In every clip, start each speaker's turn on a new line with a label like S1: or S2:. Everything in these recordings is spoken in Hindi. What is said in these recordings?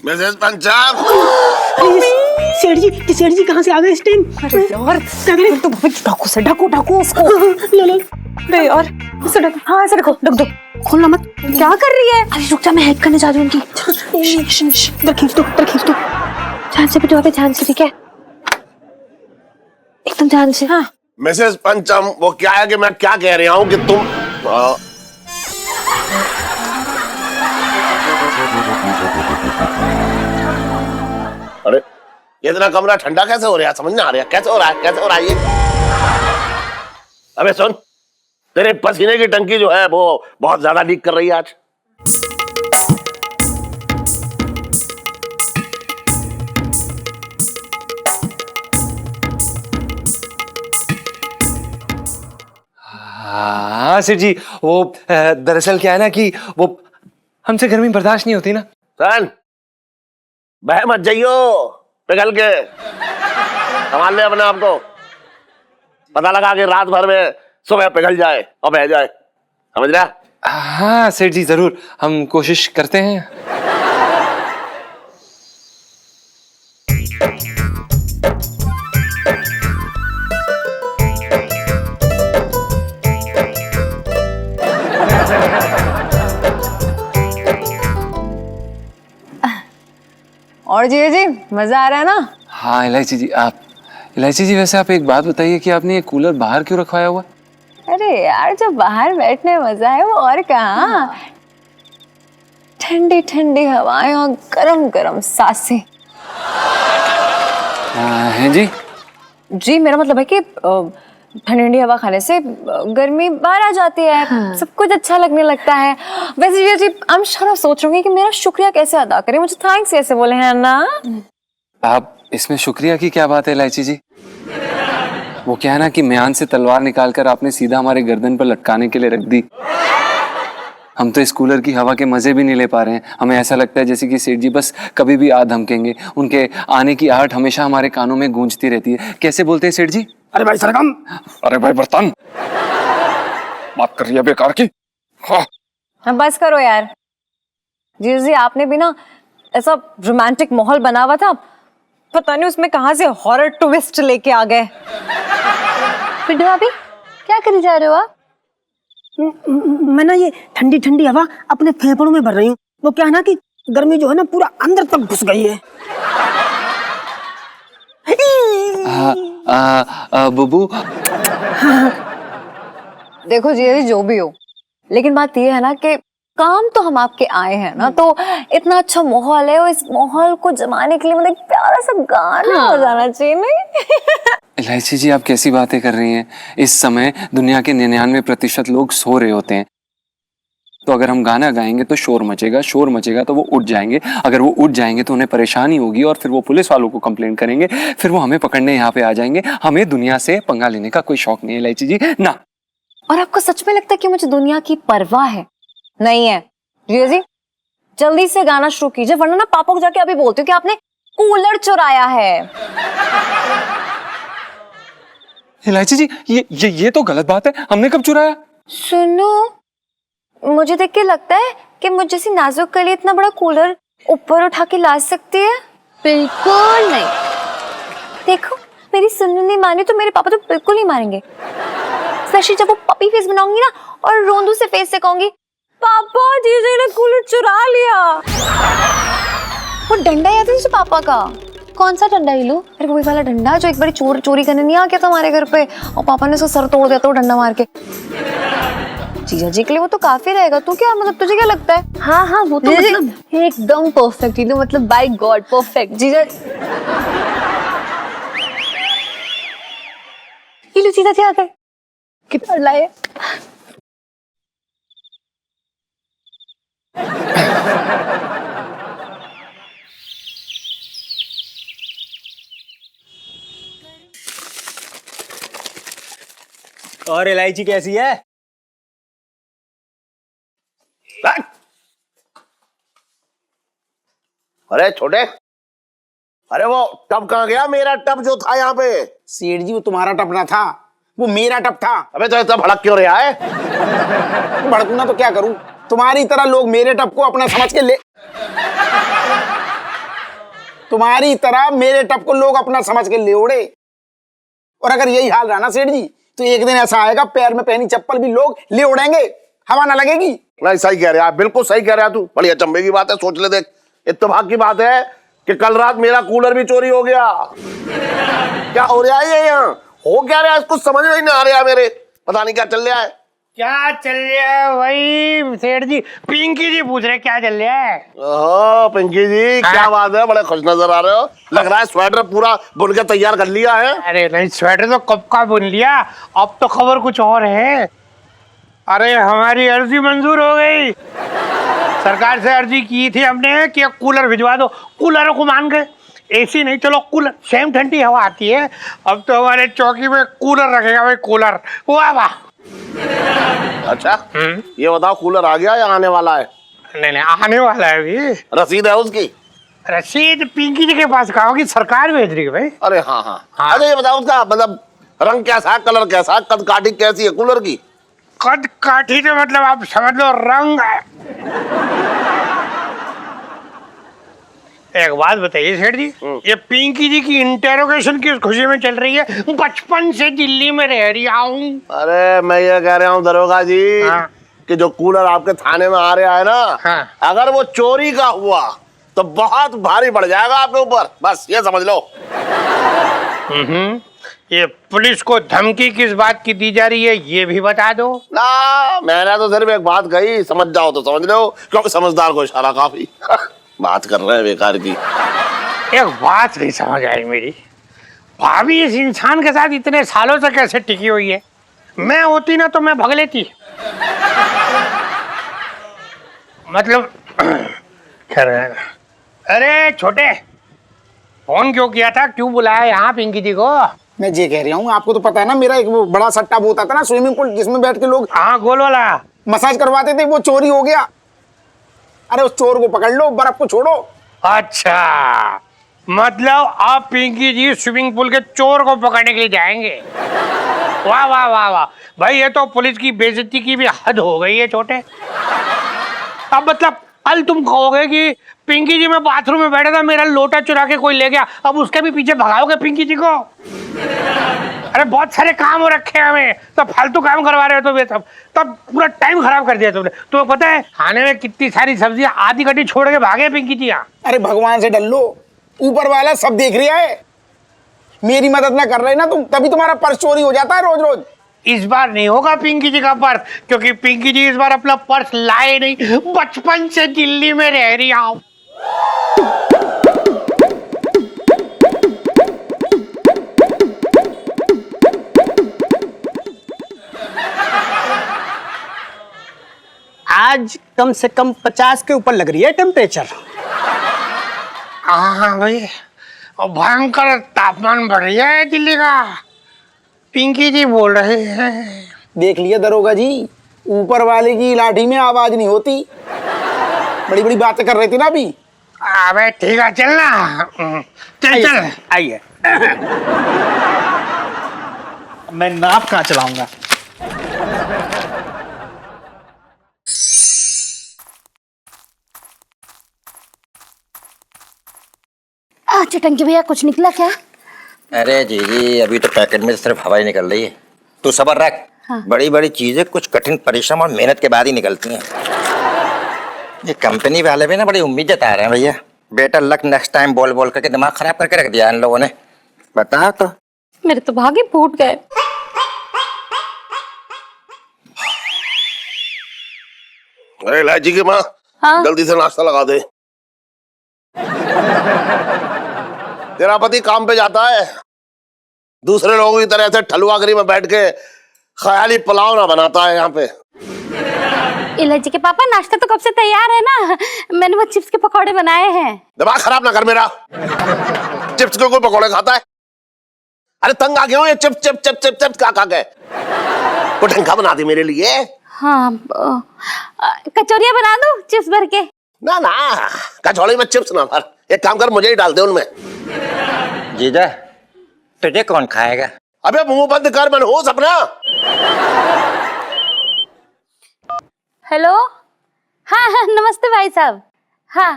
S1: मिसेस पंचाब।
S2: सेठ जी कहाँ से आ गए इस टाइम?
S3: यार
S2: क्या करें?
S3: तो ढको से ढको उसको।
S2: लो
S3: अरे यार इसे ढको, हाँ इसे ढको, ढक दो। खोलना मत। क्या कर रही है? अरे रुक जा, मैं हेल्प करने जा रही हूँ उनकी।
S2: इधर खींच दो।
S3: ध्यान से बेटो, ध्यान से, ठीक है? एकदम ध्यान से। हाँ
S1: मिसेस पंचम, वो क्या है कि मैं क्या कह रहा हूँ कि तुम अरे ये इतना कमरा ठंडा कैसे हो रहा है? समझ नहीं आ रहा कैसे हो रहा है ये? अबे सुन, तेरे पसीने की टंकी जो है वो बहुत ज्यादा लीक कर रही है आज।
S4: हाँ सेठ जी, वो दरअसल क्या है ना कि वो हमसे गर्मी बर्दाश्त नहीं होती ना।
S1: सन बह मत जाइयो, पिघल के संभाल ले अपने आप को। पता लगा कि रात भर में सुबह पिघल जाए और बह जाए, समझ रहा?
S4: हाँ सेठ जी, जरूर हम कोशिश करते हैं।
S3: और जी मजा आ रहा है ना?
S4: हाँ इलायची जी, वैसे आप एक बात बताइए कि आपने ये कूलर बाहर क्यों रखवाया हुआ?
S3: अरे यार, जो बाहर बैठने में मजा है वो और कहाँ। ठंडी ठंडी हवाएं और गरम गरम सांसें।
S4: हैं जी?
S3: जी मेरा मतलब है कि ठंडी ठंडी हवा खाने से गर्मी बाहर आ जाती है। हाँ। सब कुछ अच्छा लगने लगता है। वैसे जी I'm sure सोच रही हूँ कि मेरा शुक्रिया कैसे अदा करें, मुझे थैंक्स कैसे बोले हैं ना?
S4: आप इसमें शुक्रिया की क्या बात है इलायची जी? वो क्या है ना कि म्यान से तलवार निकालकर आपने सीधा हमारे गर्दन पर लटकाने के लिए रख दी। हम तो इस कूलर की हवा के मजे भी नहीं ले पा रहे हैं। हमें ऐसा लगता है जैसे कि सेठ जी बस कभी भी आ धमकेंगे। उनके आने की आहट हमेशा हमारे कानों में गूंजती रहती है। कैसे बोलते हैं सेठ जी?
S5: अरे भाई सरगम, अरे भाई बर्तन, बात कर रही है बेकार की।
S3: हाँ बस करो यार। जी आपने भी ना ऐसा रोमांटिक माहौल बना हुआ था, पता नहीं उसमें कहाँ से हॉरर ट्विस्ट लेके आ गए। पिंटू भाभी क्या करी जा रहे हो आप?
S2: मैं ना ये ठंडी ठंडी हवा अपने फेफड़ों में भर रही हूँ। वो क्या है ना कि गर्मी जो है ना पूरा अंदर तक घुस गई है।
S4: बुबू,
S3: देखो जी जो भी हो, लेकिन बात ये है ना कि काम तो हम आपके आए हैं ना, तो इतना अच्छा माहौल है और इस माहौल को जमाने के लिए मतलब एक प्यारा सा गाना हो जाना चाहिए नहीं?
S4: इलायची जी आप कैसी बातें कर रही हैं? इस समय दुनिया के 99% लोग सो रहे होते हैं। तो अगर हम गाना गाएंगे तो शोर मचेगा तो वो उठ जाएंगे। अगर वो उठ जाएंगे तो उन्हें परेशानी होगी और फिर वो पुलिस वालों को कंप्लेंट करेंगे। फिर वो हमें पकड़ने यहाँ पे आ जाएंगे। हमें दुनिया से पंगा लेने का कोई शौक नहीं है इलायची जी ना।
S3: और आपको सच में लगता है कि मुझे दुनिया की परवाह है? नहीं है जी। जल्दी से गाना शुरू कीजिए, वरना ना पापा को जाके अभी बोलती हूँ कि आपने कूलर चुराया है।
S4: इलायची जी ये तो गलत बात है। हमने कब चुराया?
S3: सुनो, मुझे देख के लगता है कि मुझ जैसी नाजुक के लिए इतना बड़ा कूलर ऊपर उठा के ला सकती है? बिल्कुल नहीं। देखो मेरी सुनने नहीं मानी तो मेरे पापा तो बिल्कुल नहीं मारेंगे। स्पेशली जब वो पपी फेस बनाऊंगी ना और रोंदू से फेस से कहूंगी पापा जीजू ने कूलर चुरा लिया। वो डंडा याद है पापा का? कौन सा डंडा हिलू? अरे वही वाला डंडा जो एक बार चोरी करने नहीं आ गया था हमारे घर पे और पापा ने उसका सर तोड़ दिया था वो डंडा मार के। जीजा जी के लिए वो तो काफी रहेगा। तू क्या मतलब, तुझे क्या लगता है? हाँ वो तो मतलब एकदम परफेक्ट हिलू, मतलब बाय गॉड परफेक्ट। जीजा हिलू जीजा जी आ गए, कितना लाए।
S6: और इलायची कैसी है?
S1: अरे छोटे, अरे वो टब कहाँ गया? मेरा टब जो था यहाँ पे।
S5: सेठ जी वो तुम्हारा टप ना था, वो मेरा टप था।
S1: अबे तो इतना भड़क क्यों रहा है?
S5: भड़कूंगा तो क्या करूं? तुम्हारी तरह लोग मेरे टप को अपना समझ के ले
S6: तुम्हारी तरह मेरे टप को लोग अपना समझ के ले उड़े। और अगर यही हाल रहा ना सेठ जी, तो एक दिन ऐसा आएगा पैर में पहनी चप्पल भी लोग ले उड़ेंगे, हवा ना लगेगी।
S1: नहीं सही कह रहा है, बिल्कुल सही कह रहा है तू। बड़ी अचंभे की बात है, सोच ले देख। इत्तेफाक की बात है कि कल रात मेरा कूलर भी चोरी हो गया। क्या हो रहा है ये यहाँ? हो क्या रहा है? कुछ समझ में ही नहीं आ रहा है मेरे। पता नहीं क्या चल रहा है।
S7: क्या चल रहा है वही सेठ जी, पिंकी जी पूछ रहे क्या चल रहा है।
S1: ओह पिंकी जी, क्या बात है, बड़े खुश नजर आ रहे हो। लग रहा है स्वेटर पूरा बुन के तैयार कर लिया है।
S7: अरे नहीं, स्वेटर तो कब का बुन लिया, अब तो खबर कुछ और है। अरे हमारी अर्जी मंजूर हो गई। सरकार से अर्जी की थी हमने कि कूलर भिजवा दो। कूलरों को मान गए, एसी नहीं, चलो कूलर, सेम ठंडी हवा आती है। अब तो हमारे चौकी में कूलर रखेगा भाई, कूलर। वाह वाह।
S1: अच्छा ये बताओ, कूलर आ गया या आने वाला है?
S7: नहीं नहीं, आने वाला है अभी।
S1: रसीद है उसकी?
S7: रसीद पिंकी जी के पास कहा होगी, सरकार भेज रही है भाई।
S1: अरे हाँ। अच्छा ये बताओ, उसका मतलब रंग कैसा है, कलर कैसा है, कद काठी कैसी है कूलर की?
S7: कद काठी तो मतलब आप समझ लो रंग। एक बात बताइए सेठ जी, ये पिंकी जी की इंटेरोगेशन किस खुशी में चल रही है? बचपन से दिल्ली में रह रही हूँ।
S1: अरे मैं ये कह रहा हूँ दरोगा जी, कि जो कूलर आपके थाने में आ रहा है ना, अगर वो चोरी का हुआ तो बहुत भारी पड़ जाएगा आपके ऊपर, बस ये समझ लो।
S7: ये पुलिस को धमकी किस बात की दी जा रही है ये भी बता दो
S1: ना। मैंने तो सिर्फ एक बात कही, समझ जाओ तो समझ लो, क्योंकि समझदार को इशारा काफी। बात कर रहे हैं बेकार की।
S7: एक बात नहीं समझ आई मेरी, भाभी इस इंसान के साथ इतने सालों से कैसे टिकी हुई है? मैं होती ना तो मैं भग लेती। मतलब खैर, अरे छोटे, फोन क्यों किया था, क्यों बुलाया यहाँ पिंकी जी को?
S6: मैं ये कह रहा हूँ, आपको तो पता है ना, मेरा एक वो बड़ा सट्टा वो होता था ना स्विमिंग पूल, जिसमें बैठ के लोग
S7: गोल वाला
S6: मसाज करवाते थे, वो चोरी हो गया। अरे उस चोर को पकड़ लो, बर्फ को छोड़ो।
S7: अच्छा, मतलब आप पिंकी जी स्विमिंग पूल के चोर को पकड़ने के लिए जाएंगे? वाह वाह वाह वाह भाई, ये तो पुलिस की बेइज्जती की भी हद हो गई है छोटे। अब मतलब कल तुम कहोगे कि पिंकी जी मैं बाथरूम में बैठा था, मेरा लोटा चुरा के कोई ले गया, अब उसके भी पीछे भगाओगे पिंकी जी को? अरे बहुत सारे काम हो रखे हैं हमें, तो फालतू काम करवा रहे हो तो तब पूरा टाइम खराब कर दिया तुमने। तुम्हें पता है खाने में कितनी सारी सब्जियां आधी कटी छोड़ के भागे पिंकी जी यहाँ।
S6: अरे भगवान से डर लो, ऊपर वाला सब देख रहा है। मेरी मदद ना कर रहे ना तुम, तभी तुम्हारा पर्स चोरी हो जाता है रोज रोज।
S7: इस बार नहीं होगा पिंकी जी का पर्स, क्योंकि पिंकी जी इस बार अपना पर्स लाए नहीं, बचपन से दिल्ली में रह रही हूँ।
S8: आज कम से कम 50 के ऊपर लग रही है टेम्परेचर।
S7: हाँ भाई, भयंकर तापमान बढ़ गया है दिल्ली का, पिंकी जी बोल रहे हैं।
S6: देख लिया दरोगा जी, ऊपर वाले की लाठी में आवाज नहीं होती। बड़ी बड़ी बातें कर रही थी ना अभी।
S7: अबे ठीक है, चलना, चल
S8: आइए। मैं नाप कहाँ चलाऊंगा?
S3: चटंकी भैया, कुछ निकला क्या?
S9: अरे जी अभी तो पैकेट में सिर्फ हवा ही निकल रही है। तू सब्र रख। बड़ी बड़ी चीजें कुछ कठिन परिश्रम और मेहनत के बाद ही निकलती हैं। ये कंपनी वाले भी ना बड़ी उम्मीद जता रहे हैं भैया। बेटर लक नेक्स्ट टाइम बोल बोल करके दिमाग खराब करके रख दिया इन लोगों ने। बता तो,
S3: मेरे तो भागे फूट गए।
S1: अरे इलायची की माँ, जल्दी से नाश्ता लगा दे। तेरा पति काम पे जाता है, दूसरे लोगों की तरह से ठलुआगरी में बैठ के ख्याली पुलाव ना बनाता है यहाँ पे।
S3: इलायची के पापा, नाश्ता तो कब से तैयार है ना, मैंने वो चिप्स के पकौड़े बनाए हैं।
S1: दिमाग खराब ना कर मेरा। चिप्स के कोई पकौड़े खाता है? अरे तंग आ गया हूँ ये chips chips chips chips chips खा के। कुछ ढंगा बना दी मेरे लिए।
S3: हाँ, कचौरियाँ बना दूं चिप्स भर के?
S1: ना ना, कचौड़ी में चिप्स ना भर, एक काम कर मुझे ही डाल दे उनमें।
S9: जीजा तुझे कौन खाएगा?
S1: अबे मुंह बंद कर, मन हो सपना।
S3: हेलो, हाँ हाँ नमस्ते भाई साहब। हाँ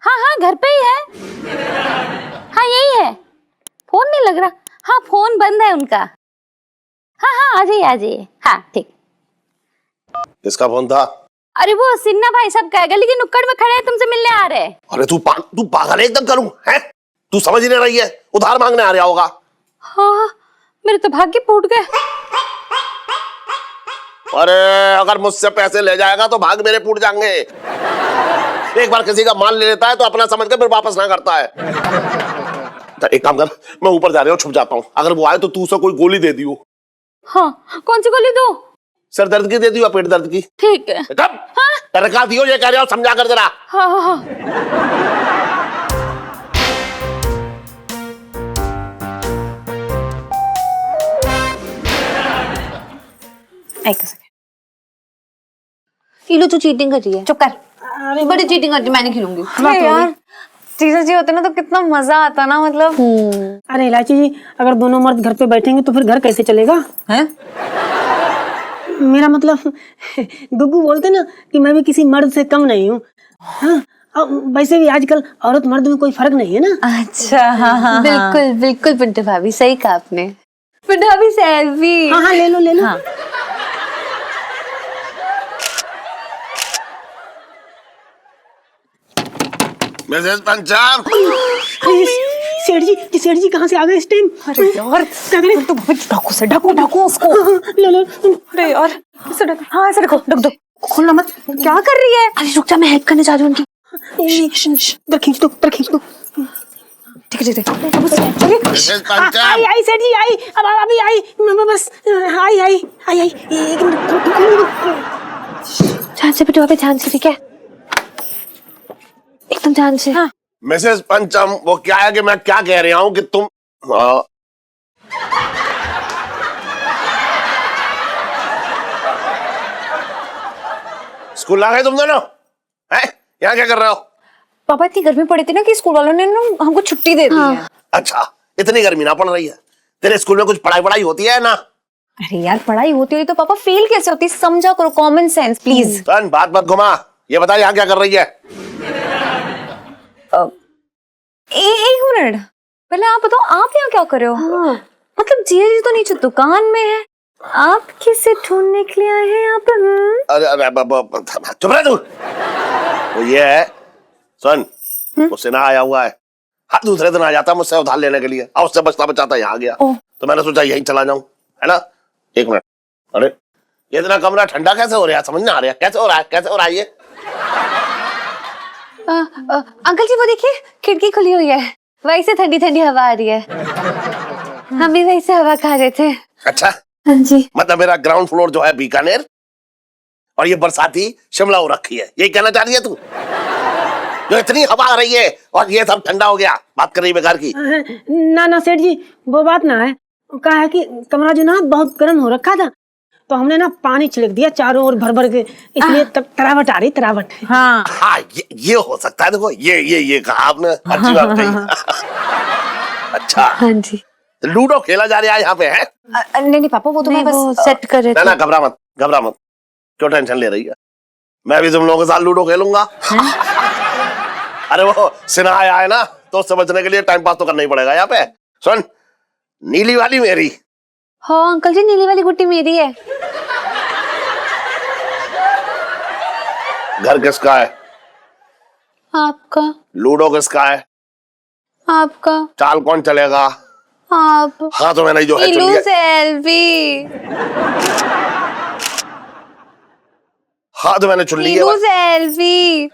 S10: हाँ हाँ घर पे ही है। हाँ यही है, फोन नहीं लग रहा। हाँ फोन बंद है उनका। हाँ हाँ आ जाइए आ जाइए। हाँ ठीक।
S1: किसका फोन था?
S10: अरे वो सिन्हा भाई साहब का है, गली के नुक्कड़ में खड़े हैं, तुमसे मिलने आ रहे हैं।
S1: अरे तू पागल है एकदम करूं है? तू समझ ही नहीं रही है, उधार मांगने आ रहा होगा।
S10: हाँ मेरे तो भाग्य फूट गए।
S1: अरे अगर मुझसे पैसे ले जाएगा तो भाग मेरे फूट जाएंगे। एक बार किसी का माल ले लेता है तो अपना समझ के फिर वापस ना करता है। तो एक काम कर, मैं ऊपर जा रहा हूँ, छुप जाता हूँ। अगर वो आए तो तू उसे कोई गोली दे दियो।
S10: हाँ कौन सी गोली दूं?
S1: सर दर्द की दे दियो, पेट दर्द की।
S10: ठीक है।
S1: कब तरका दियो, ये कह रहे हो, समझा कर जरा।
S10: हाँ हाँ हाँ। एक सेकंड।
S3: कीलो तू चीटिंग कर रही है।
S10: चुप कर।
S3: अरे बड़ी चीटिंग करती, मैं नहीं खिलूंगी।
S2: अरे
S3: यार जीजा जी होते ना तो कितना मजा आता ना, मतलब।
S2: अरे इलायची जी, अगर दोनों मर्द घर पे बैठेंगे तो फिर घर कैसे चलेगा?
S3: हैं?
S2: मेरा मतलब गुग्गू बोलते ना कि मैं भी किसी मर्द से कम नहीं हूँ। हाँ, वैसे भी आजकल औरत मर्द में कोई फर्क नहीं है ना।
S3: अच्छा हाँ हाँ बिल्कुल बिल्कुल पिंटू भाभी, सही कहा आपने। पिंटू भाभी सेल्फी।
S2: हाँ हाँ ले लो ले लो।
S3: हाँ।
S1: मिसेस पंचाम।
S2: सेठ जी कहाँ से आ गए इस टाइम?
S3: अरे यार तो ढको से ढको उसको।
S2: लो लो।
S3: अरे यार ऐसे ढको, हाँ ऐसे ढको, ढक दो।
S2: खोलना मत।
S3: क्या कर रही है? अरे रुक जा, मैं हेल्प करने जा रही हूँ उनकी।
S2: इधर खींच दो, इधर खींच दो।
S3: ठीक है चलिए।
S1: मिसेस पंचाम।
S2: आई सेठ जी आई, अब अभी आई, बस आई। एक मिनट।
S3: ध्यान से पिंटू भाभी, ध्यान से, ठीक है? एकदम ध्यान से। हाँ।
S1: मिसेस पंचम, वो क्या है कि मैं क्या कह रहा हूँ कि तुम स्कूल आ गए तुम दोनों? हैं? यहाँ क्या कर रहे हो?
S3: पापा इतनी गर्मी पड़ी थी ना कि स्कूल वालों ने ना हमको छुट्टी दे दी है।
S1: अच्छा, इतनी गर्मी ना पड़ रही है? तेरे स्कूल में कुछ पढ़ाई होती है ना?
S3: अरे यार पढ़ाई होती है तो पापा फेल कैसे होती? समझा करो, कॉमन सेंस प्लीज।
S1: सन बात मत घुमा, ये बता यहाँ क्या कर रही है?
S3: एक मिनट, पहले आप बताओ आप यहाँ क्या कर रहे हो? मतलब जीजा जी तो नीचे दुकान में है, आप किसे ढूंढने के लिए आए हैं यहाँ पे?
S1: अरे चुप रह तू। तो ये है, सुन, मुझसे ना आया हुआ है। हर दूसरे दिन आ जाता मुझसे उधार लेने के लिए, और उससे बचता बचाता यहाँ गया। तो मैंने सोचा यहीं चला जाऊं, है ना? एक मिनट। अरे ये इतना कमरा ठंडा कैसे हो रहा है? समझ नहीं आ रहा है कैसे हो रहा है ये?
S3: अंकल जी वो देखिए, खिड़की खुली हुई है, वहीं से ठंडी ठंडी हवा आ रही है। हम भी वहीं से हवा खा रहे थे।
S1: अच्छा
S3: हाँ जी।
S1: मतलब मेरा ग्राउंड फ्लोर जो है बीकानेर और ये बरसाती शिमला हो रखी है, यही कहना चाह रही है तू? जो इतनी हवा आ रही है और ये सब ठंडा हो गया, बात कर रही बेकार की।
S2: ना सेठ जी, वो बात ना है। कहा है कि कमरा जो ना बहुत गर्म हो रखा था, तो हमने ना पानी छिड़क दिया चारों ओर भर भर के, इसलिए तरावट आ रही, तरावट।
S1: हाँ ये हो सकता है। देखो ये कहा आपने, अच्छी बात कही। अच्छा
S3: हाँ जी।
S1: लूडो खेला जा रहा है यहाँ पे, है?
S3: नहीं पापा, वो तो मैं बस सेट कर रहे थे।
S1: ना घबरा मत, क्यों टेंशन ले रही है? मैं भी तुम लोगों के साथ लूडो खेलूंगा। अरे वो सिन्हा आया है ना, तो उससे बचने के लिए टाइम पास तो करना ही पड़ेगा यहाँ पे। सुन, नीली वाली मेरी।
S3: हाँ अंकल जी, नीली वाली गुट्टी मेरी है।
S1: घर किसका है?
S3: आपका।
S1: लूडो किसका है?
S3: आपका।
S1: चाल कौन चलेगा?
S3: आप।
S1: हाँ तो मैंने जो है चुन लिया।
S3: सेल्फी।
S1: हाँ तो मैंने चुन लिया।
S3: सेल्फी।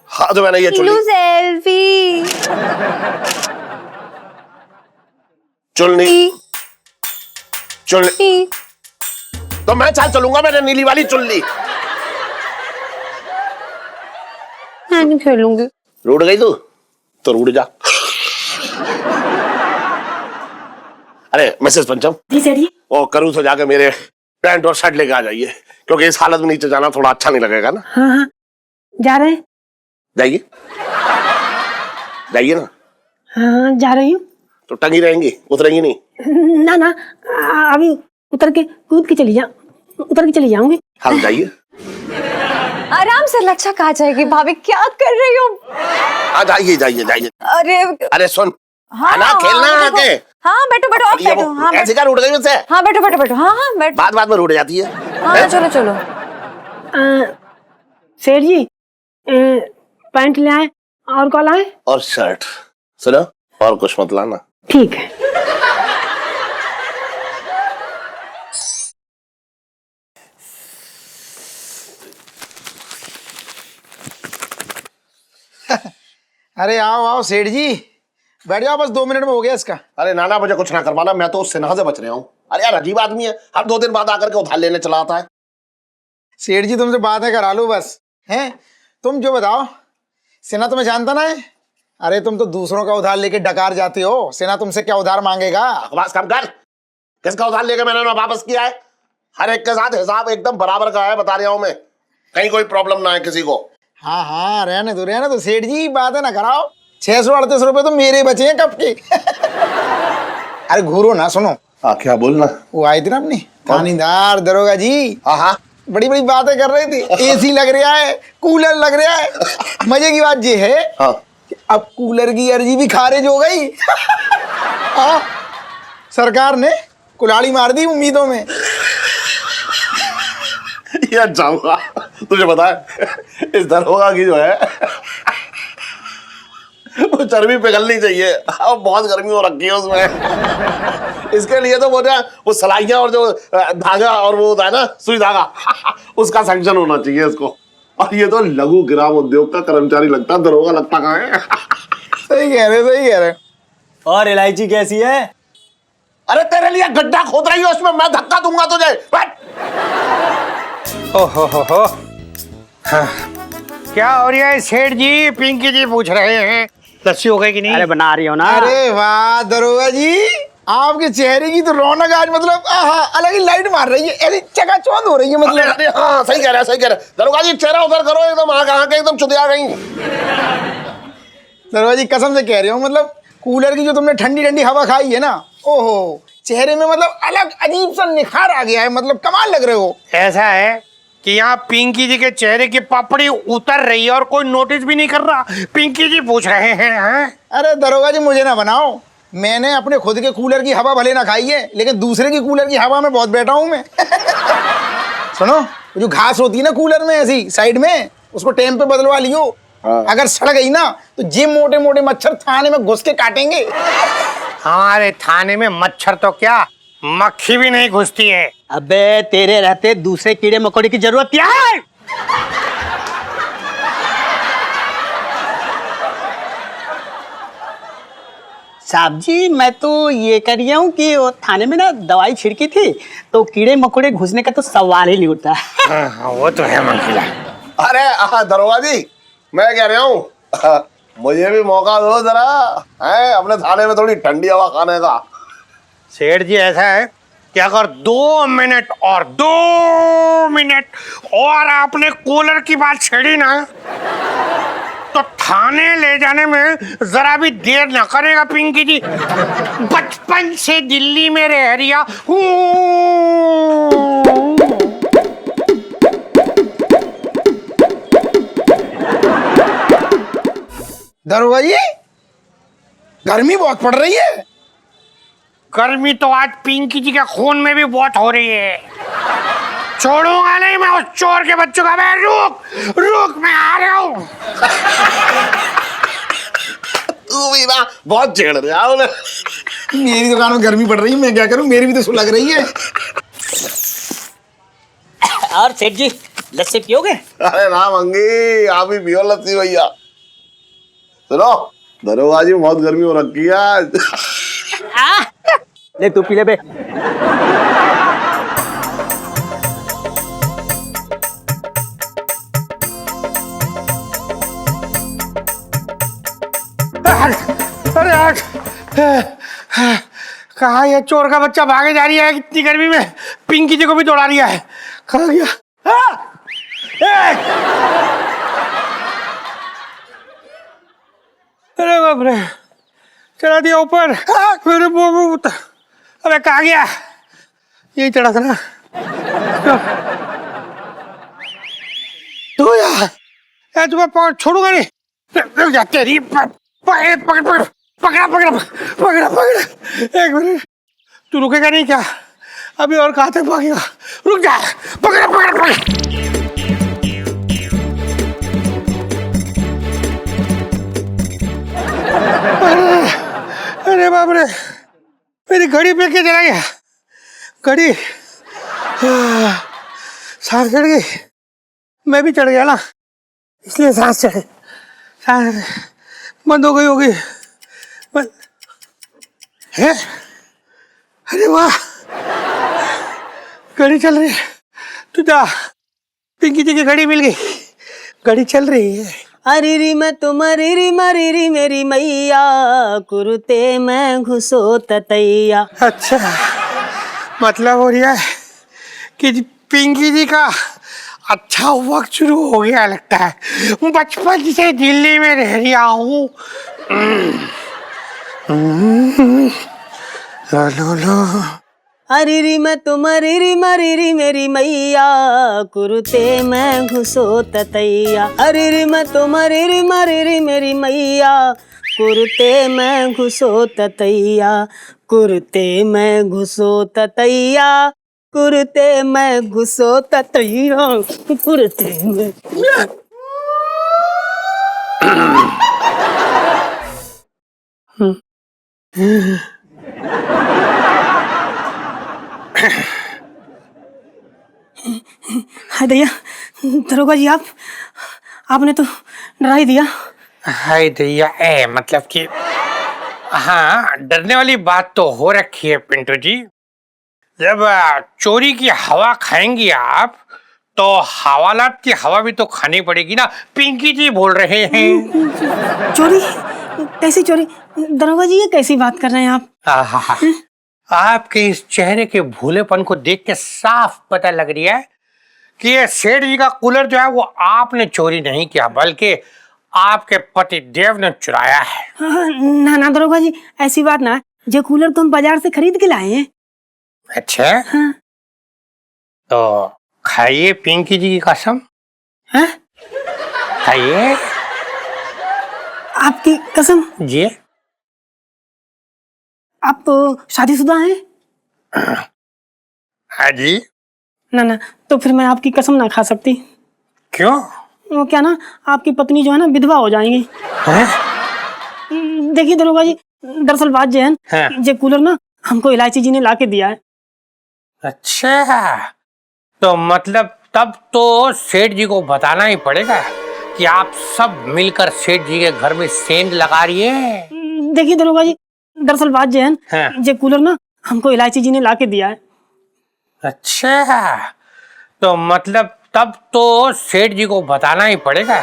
S1: हाँ तो मैंने ये चुन लिया।
S3: सेल्फी।
S1: चुन ली। तो मैं चाल चलूंगा, मैंने नीली वाली चुन ली।
S3: मैं नहीं खेलूंगी।
S1: रूठ गई तू तो रूठ जा। अरे मिसेस पंचम
S2: जी सेठ जी।
S1: ओ करूँ तो जाके मेरे पैंट और शर्ट लेके आ जाइए, क्योंकि इस हालत में नीचे जाना थोड़ा अच्छा नहीं लगेगा ना।
S2: हाँ जा रहे हैं।
S1: जाइए ना।
S2: हाँ जा रही हूँ।
S1: तो टंगी रहेंगी, उतरेंगी नहीं?
S2: ना अभी उतर के चली जाऊंगी।
S1: हाँ जाइए।
S3: आराम से लच्छा कहा जाएगी। भाभी क्या कर रही हो?
S1: जाइए जाइए जाइए।
S3: अरे
S1: अरे सुन,
S3: हाँ,
S1: ना खेलना
S3: हाँ,
S1: आके।
S3: हाँ बैठो बैठो, आप
S1: ये
S3: बैठो।
S1: वो
S3: हाँ
S1: ऐसे क्या उठ गई मुझसे?
S3: हाँ बैठो बैठो बैठो। हाँ हाँ बैठो।
S1: बात बात में उठ जाती है।
S3: हाँ चलो चलो।
S2: सेठ जी पैंट ले आए और क्या लाए?
S1: और शर्ट। सुनो, और कुछ मत लाना।
S2: ठीक है।
S6: अरे आओ आओ सेठ जी, बैठ जाओ, बस 2 मिनट में हो गया इसका।
S1: अरे नाना, मुझे कुछ ना करवाना, मैं तो उससे ना से बच रहा हूँ। अरे यार अजीब आदमी है, हर 2 दिन बाद आकर के उधार लेने चला आता है।
S6: सेठ जी तुमसे बात है करा लो बस। हैं तुम जो बताओ, सेना तुम्हें जानता ना है? अरे तुम तो दूसरों का उधार लेके डकार जाते हो, सेना तुमसे क्या उधार मांगेगा?
S1: बकवास कम कर। किसका उधार लेकर मैंने ना वापस किया है? हर एक के साथ हिसाब एकदम बराबर का है, बता रहा हूँ मैं। कहीं कोई प्रॉब्लम ना है किसी को।
S6: हाँ हाँ रहने दो सेठ जी, बात है ना कराओ। 638 रुपए तो मेरे बचे हैं कब के। अरे घूरो ना, सुनो।
S1: हाँ क्या बोलना?
S6: वो आई थी ना अपनी थानेदार दरोगा जी।
S1: हाँ हाँ,
S6: बड़ी बड़ी बातें कर रही थी। एसी लग रहा है, कूलर लग रहा है। मजे की बात ये है
S1: हाँ।
S6: कि अब कूलर की अर्जी भी खारिज हो गई। हाँ, सरकार ने कुल्हाड़ी मार दी उम्मीदों में।
S1: यार जाऊंगा, तुझे पता है इस दरोगा की जो है वो चर्बी पिघलनी चाहिए। अब बहुत गर्मी हो रखी है उसमें। इसके लिए तो वो सलाइयां और जो धागा और वो होता है ना सुई धागा, उसका सैंक्शन होना चाहिए इसको। और ये तो लघु ग्राम उद्योग का कर्मचारी लगता है, दरोगा लगता कहाँ है?
S6: सही कह रहे।
S8: और इलायची कैसी है?
S1: अरे तेरे लिए गड्ढा खोद रही है, उसमें मैं धक्का दूंगा तुझे।
S7: ओहो। हाँ। क्या हो रहा है सेठ जी? पिंकी जी पूछ रहे हैं लस्सी हो गई कि नहीं?
S8: अरे बना रही हो ना।
S6: अरे वाह दरोगा जी, आपके चेहरे की तो रौनक आज मतलब अलग ही लाइट मार रही है, ऐसी चकाचौंध हो रही है मतलब।
S1: अरे हाँ सही कह रहे हैं। दरोगा जी चेहरा उधर करो, एकदम आँख आँख एकदम चुदिया गई।
S6: दरोगा जी कसम से कह रहे हो, मतलब कूलर की जो तुमने ठंडी ठंडी हवा खाई है ना, ओहो चेहरे में मतलब अलग अजीब सा निखार आ गया है, मतलब कमाल लग रहे हो।
S7: ऐसा है कि यहाँ पिंकी जी के चेहरे की पपड़ी उतर रही है और कोई नोटिस भी नहीं कर रहा। पिंकी जी पूछ रहे हैं।
S6: अरे दरोगा जी मुझे ना बनाओ, मैंने अपने खुद के कूलर की हवा भले ना खाई है, लेकिन दूसरे की कूलर की हवा में बहुत बैठा हूं मैं। सुनो, जो घास होती है ना कूलर में ऐसी साइड में, उसको टाइम पे बदलवा लियो। अगर सड़ गई ना तो जे मोटे मोटे मच्छर थाने में घुस के काटेंगे।
S7: हमारे थाने में मच्छर तो क्या, मक्खी भी नहीं घुसती है।
S8: अबे तेरे रहते दूसरे कीड़े मकोड़े की जरूरत क्या है? साहब जी मैं तो ये कर रही हूँ कि वो थाने में ना दवाई छिड़की थी, तो कीड़े मकोड़े घुसने का तो सवाल ही नहीं उठता।
S7: हाँ, वो तो है मंकिला।
S1: अरे दरोगा जी, मैं कह रहा हूँ मुझे भी मौका दो जरा, है अपने थाने में थोड़ी ठंडी हवा खाने का।
S7: सेठ जी ऐसा है कि अगर 2 मिनट और आपने कूलर की बात छेड़ी ना, तो थाने ले जाने में जरा भी देर न करेगा पिंकी जी। बचपन से दिल्ली में रह रिया
S6: दरोगा जी गर्मी बहुत पड़ रही है।
S7: गर्मी तो आज पिंकी जी के खून में भी बहुत हो रही है। छोड़ूंगा नहीं मैं उस चोर के बच्चों का। मैं रुक मैं आ रहा हूँ।
S1: तू भी ना बहुत छेड़ रहा है।
S6: मेरी दुकान में गर्मी पड़ रही है, मैं क्या करूं, मेरी भी तो सुलग रही है।
S8: और सेठ जी लस्सी पियोगे?
S1: अरे ना मंगी, आप ही पियो लस्सी भैया। सुनो दरोगा जी, बहुत गर्मी हो रखी है आज।
S8: ले तू पी ले बे।
S7: अरे यार, कहाँ ये चोर का बच्चा भागे जा रही है इतनी गर्मी में? पिंकी जी को भी दौड़ा लिया है। कहाँ गया? अरे बाप रे, चढ़ा दिया ऊपर। मेरे अबे कहाँ गया? यही चढ़ा था ना। तो यार तुम्हें छोड़ूंगा नहीं। रुक जा तेरी पकड़ पकड़ पकड़ पकड़ा पकड़ा पकड़ा पकड़ा। एक मिनट, तू रुकेगा नहीं क्या? अभी और कहाँ तक भागेगा? रुक जा, पकड़ा पकड़ा पकड़ा। अरे बाप रे, मेरी घड़ी पे के चला गया। घड़ी सांस चढ़ गई, मैं भी चढ़ गया ना, इसलिए सांस चढ़े। सांस बंद हो गई होगी। है? अरे वाह, घड़ी चल रही है। तू जा, पिंकी जी की घड़ी मिल गई, घड़ी चल रही है।
S8: अरे री मैं तुम्हारी री मरी री मेरी मैया, कुरुते मैं घुसो ततैया।
S7: अच्छा, मतलब हो रहा है कि पिंकी जी का अच्छा वक्त शुरू हो गया लगता है। बचपन से दिल्ली में रह रहा हूँ। लो लो लो।
S8: अरे री मैं तुम्हारी री मरी री मेरी मैया, कुरुते मैं घुसो ततैया। अरे री मैं तुम्हारी री मरी री मेरी मैया, कुरुते मैं घुसो ततैया। कुरुते मैं घुसो ततैया, कुरुते मैं घुसो ततैया, कुरुते में।
S2: हाय दैया, दरोगा जी आपने तो डरा ही दिया।
S7: हाय दैया, मतलब कि हाँ, डरने वाली बात तो हो रखी है पिंटू जी। जब चोरी की हवा खाएंगी आप, तो हवालात की हवा भी तो खानी पड़ेगी ना। पिंकी जी बोल रहे हैं।
S2: चोरी? कैसी चोरी? दरोगा जी ये कैसी बात कर रहे हैं आप?
S7: आहा, आपके इस चेहरे के भूलेपन को देख के साफ पता लग रहा है कि ये सेठ जी का कूलर जो है वो आपने चोरी नहीं किया, बल्कि आपके पति देव ने चुराया है।
S2: ना ना दरोगा जी, ऐसी बात ना है। जो कूलर तो हम बाजार से खरीद के लाए हैं।
S7: अच्छा,
S2: हाँ।
S7: तो खाइए पिंकी जी की कसम।
S2: हाँ?
S7: खाइए।
S2: आपकी कसम?
S7: जी।
S2: आप तो शादीशुदा हैं?
S7: हाँ जी।
S2: ना ना, तो फिर मैं आपकी कसम ना खा सकती।
S7: क्यों?
S2: वो क्या ना, आपकी पत्नी जो है ना विधवा हो जाएंगी। देखिए दरोगा जी, दरअसल बात जो है
S7: हाँ।
S2: ये कूलर ना हमको इलायची जी ने ला के दिया है।
S7: अच्छा, तो मतलब तब तो सेठ जी को बताना ही पड़ेगा कि आप सब मिलकर सेठ जी के घर में सेंध लगा रही है।
S2: देखिए दरोगा जी, दरअसल बात जो है
S7: हाँ।
S2: ये कूलर ना हमको इलायची जी ने ला के दिया है।
S7: अच्छा, तो मतलब तब तो सेठ जी को बताना ही पड़ेगा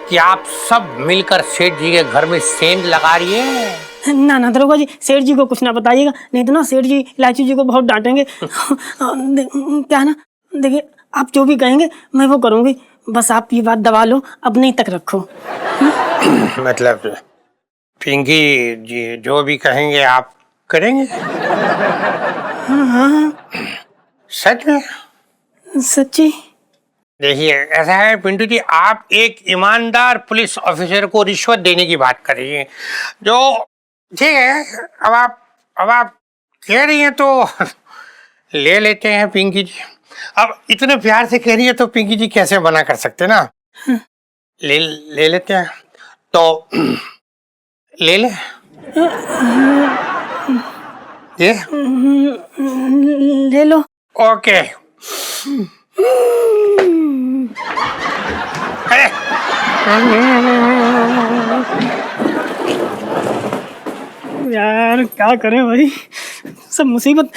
S7: कि आप सब मिलकर सेठ जी के घर में सेंध लगा रही है।
S2: ना ना दरोगा जी, सेठ जी को कुछ ना बताइएगा, नहीं तो ना सेठ जी इलायची जी को बहुत डांटेंगे। क्या है ना, देखिए आप जो भी कहेंगे मैं वो करूँगी, बस आप ये बात दबा लो, अपने ही तक रखो।
S7: मतलब पिंकी जी जो भी कहेंगे आप करेंगे?
S2: हाँ हाँ,
S7: सच में?
S2: सच्ची?
S7: देखिए ऐसा है पिंटू जी, आप एक ईमानदार पुलिस ऑफिसर को रिश्वत देने की बात कर रही हैं, जो ठीक है। अब आप कह रही हैं तो ले लेते हैं पिंकी जी। अब इतने प्यार से कह रही है तो पिंकी जी कैसे मना कर सकते ना। ले लेते हैं तो ले ले ये
S2: ले लो।
S7: ओके। अरे
S2: यार क्या करें भाई, सब मुसीबत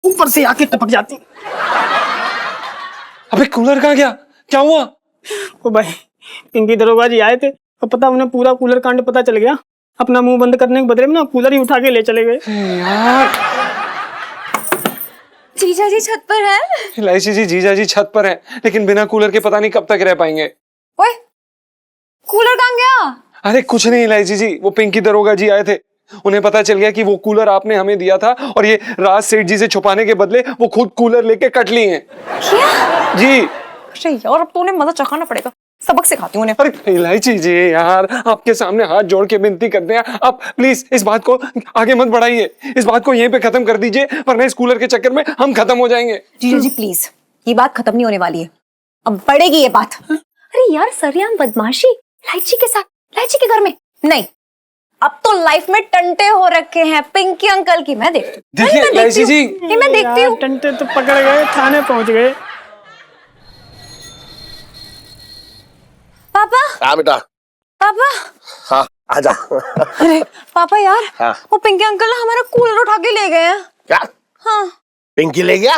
S2: ऊपर से आके टपक जाती।
S4: अबे कूलर कहाँ गया? क्या हुआ?
S2: ओ भाई, पिंकी दरोगा जी आए थे और पता उन्हें पूरा कूलर कांड पता चल गया। अपना मुंह बंद करने के बदले में ना कूलर ही उठा के ले चले गए।
S4: यार
S3: जीजा जी छत पर है।
S4: इलायची जी जीजा जी छत पर हैं, लेकिन बिना कूलर के पता नहीं कब तक रह पाएंगे।
S3: ओए, कूलर कहाँ गया?
S4: अरे कुछ नहीं इलायची जी, वो पिंकी दरोगा जी आए थे, उन्हें पता चल गया कि वो कूलर आपने हमें दिया था और ये राज सेठ जी से छुपाने के बदले वो खुद कूलर लेके कट लिए हैं।
S3: क्या?
S4: जी।
S3: अरे यार, अब तो उन्हें मजा चखाना पड़ेगा। सबक सिखाती हूँ उन्हें।
S4: अरे इलायची जी यार, आपके सामने हाथ जोड़ के विनती करते हैं, आप प्लीज इस बात को आगे मत बढ़ाइए, इस बात को यहीं पे खत्म कर दीजिए, वरना इस कूलर के चक्कर में हम खत्म हो जाएंगे।
S3: जीजू जी प्लीज, ये बात खत्म नहीं होने वाली है, अब बढ़ेगी ये बात। अरे यार सरेआम बदमाशी लाइची के साथ, लाइची के घर में नहीं। अब तो लाइफ में टंटे हो रखे हैं पिंकी अंकल की। मैं
S4: देखिए लाइची जी,
S3: मैं देखती हूँ।
S2: टंटे तो पकड़ गए, थाने पहुंच गए।
S3: पापा,
S1: हाँ बेटा,
S3: पापा,
S1: हाँ आजा।
S3: अरे पापा यार,
S1: हाँ।
S3: वो पिंकी अंकल ना हमारा कूलर उठा के ले गए हैं।
S1: क्या?
S3: हाँ।
S1: पिंकी ले गया?